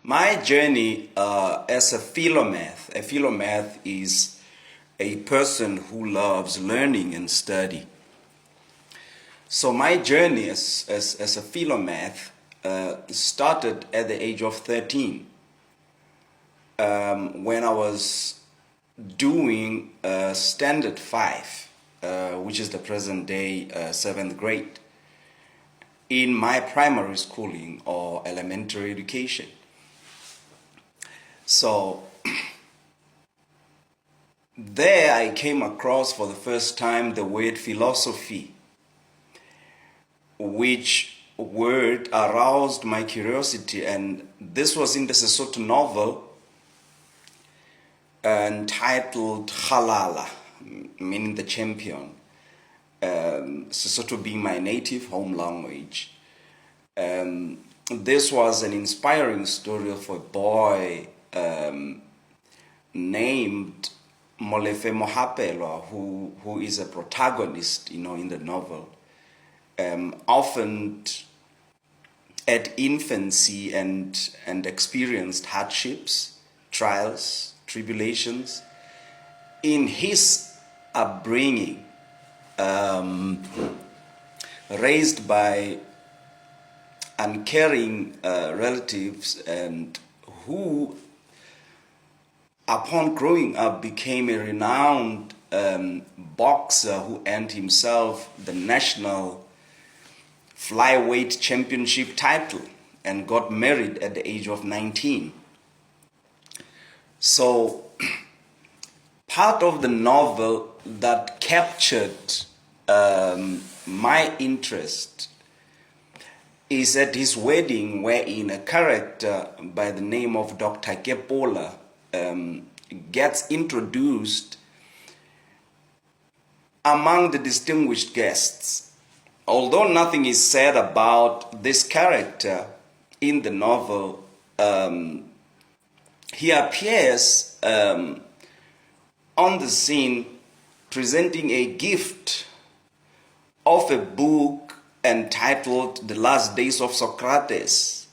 My journey as a philomath is a person who loves learning and study. So my journey as a philomath started at the age of 13 when I was doing Standard 5, which is the present day 7th grade, in my primary schooling or elementary education. So there I came across for the first time the word philosophy, which word aroused my curiosity, and this was in the Sesotho novel entitled Halala, meaning the champion, Sesotho being my native home language. This was an inspiring story of a boy named Molefe Mohapelwa, who is a protagonist, in the novel, often at infancy and experienced hardships, trials, tribulations in his upbringing, raised by uncaring relatives, and who, upon growing up, became a renowned boxer who earned himself the national flyweight championship title and got married at the age of 19. So part of the novel that captured my interest is at his wedding, wherein a character by the name of Dr. Kepola gets introduced among the distinguished guests. Although nothing is said about this character in the novel, he appears on the scene presenting a gift of a book entitled The Last Days of Socrates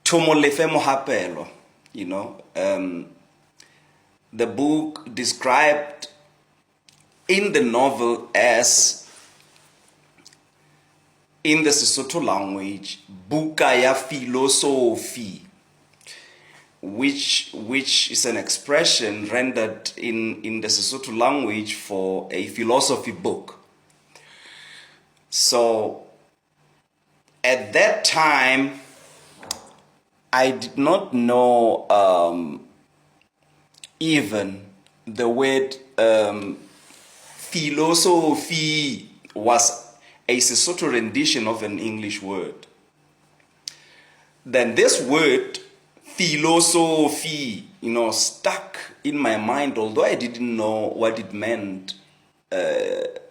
to Molefe Mohapelwa. The book described in the novel as, in the Sesotho language, buka ya philosophy, which is an expression rendered in the Sesotho language for a philosophy book. So at that time, I did not know even the word philosophy was a Sesotho rendition of an English word. Then this word philosophy, stuck in my mind, although I didn't know what it meant.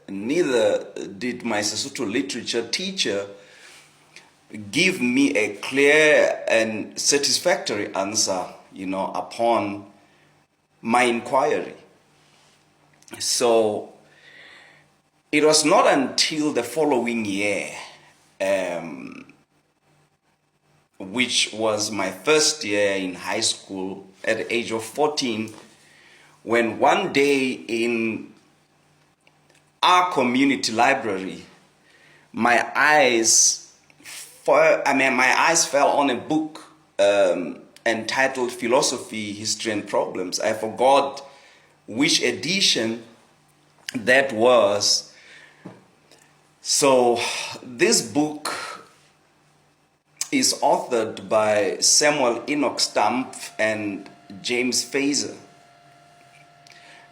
Neither did my Sesotho literature teacher give me a clear and satisfactory answer, upon my inquiry. So it was not until the following year, which was my first year in high school at the age of 14, when one day in our community library, my eyes fell on a book entitled Philosophy, History and Problems. I forgot which edition that was. So this book is authored by Samuel Enoch Stumpf and James Fraser,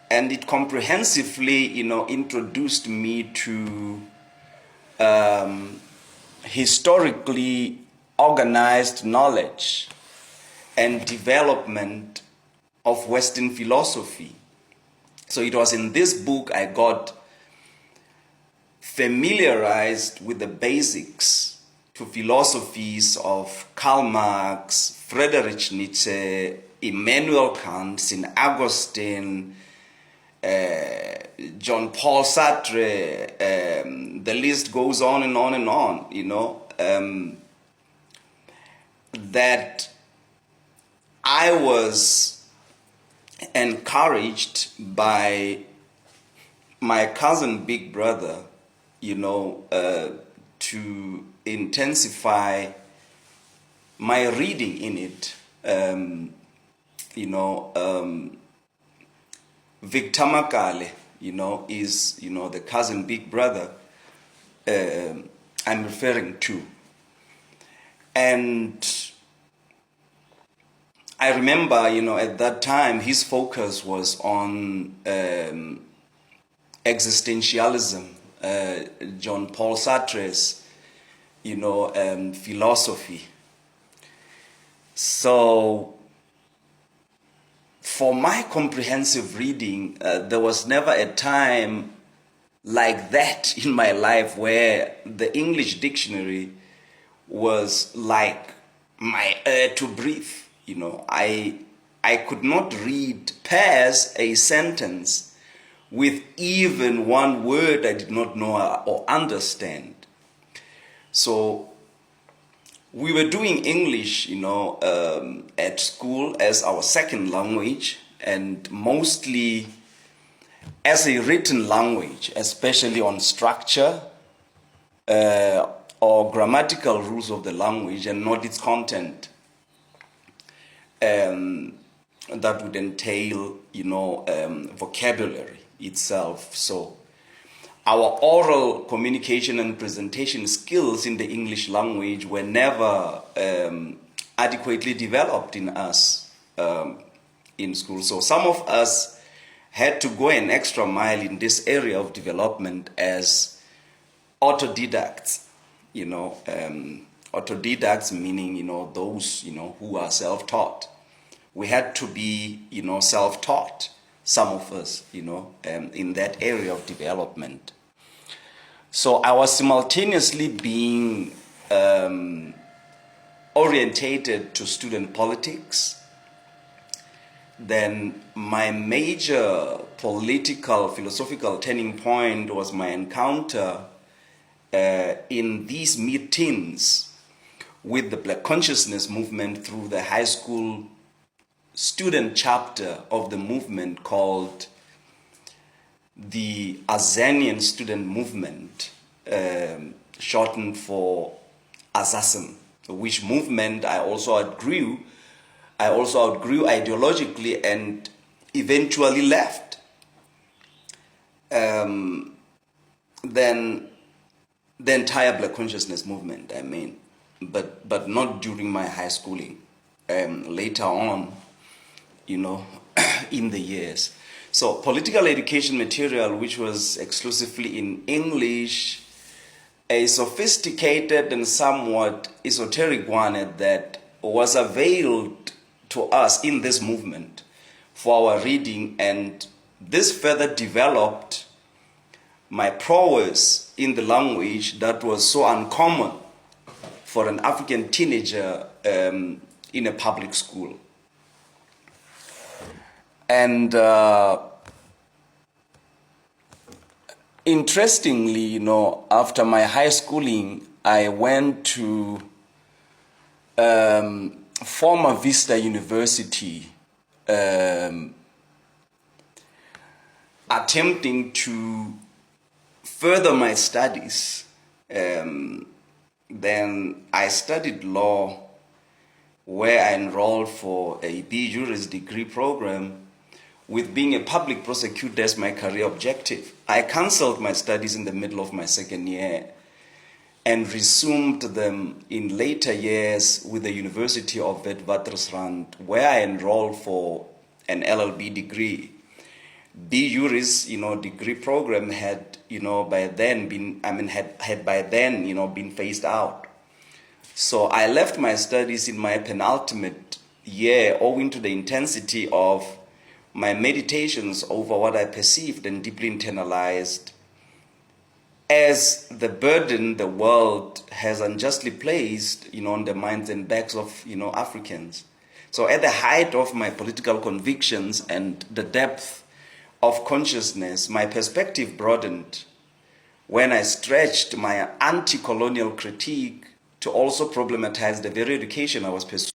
and it comprehensively, introduced me to historically organized knowledge and development of Western philosophy. So it was in this book I got familiarized with the basics to philosophies of Karl Marx, Friedrich Nietzsche, Immanuel Kant, St. Augustine, John Paul Sartre, the list goes on and on and on, that I was encouraged by my cousin big brother, to intensify my reading in it. Victor Makale, is, the cousin big brother I'm referring to. And I remember, at that time, his focus was on existentialism, John Paul Sartre's, philosophy. So, for my comprehensive reading, there was never a time like that in my life where the English dictionary was like my air to breathe. I could not read past a sentence with even one word I did not know or understand. So we were doing English, at school as our second language, and mostly as a written language, especially on structure or grammatical rules of the language, and not its content. That would entail, vocabulary itself. So our oral communication and presentation skills in the English language were never adequately developed in us in school. So some of us had to go an extra mile in this area of development as autodidacts. Autodidacts meaning, those, who are self-taught. We had to be, self-taught, some of us, in that area of development. So I was simultaneously being orientated to student politics. Then my major political, philosophical turning point was my encounter in these mid-teens with the Black Consciousness movement through the high school student chapter of the movement called the Azanian Student Movement, shortened for AZASM, which movement I also outgrew ideologically and eventually left. Then the entire Black Consciousness movement, but not during my high schooling. Later on, in the years. So political education material, which was exclusively in English, a sophisticated and somewhat esoteric one that was availed to us in this movement for our reading, and this further developed my prowess in the language that was so uncommon for an African teenager in a public school. And interestingly, after my high schooling, I went to former Vista University, attempting to further my studies. Then I studied law, where I enrolled for a B.Juris degree program, with being a public prosecutor as my career objective. I cancelled my studies in the middle of my second year and resumed them in later years with the University of Witwatersrand, where I enrolled for an LLB degree. B.Juris, degree program had, by then been phased out. So I left my studies in my penultimate year owing to the intensity of my meditations over what I perceived and deeply internalized as the burden the world has unjustly placed, on the minds and backs of, Africans. So at the height of my political convictions and the depth of consciousness, my perspective broadened when I stretched my anti-colonial critique to also problematize the very education I was pursuing.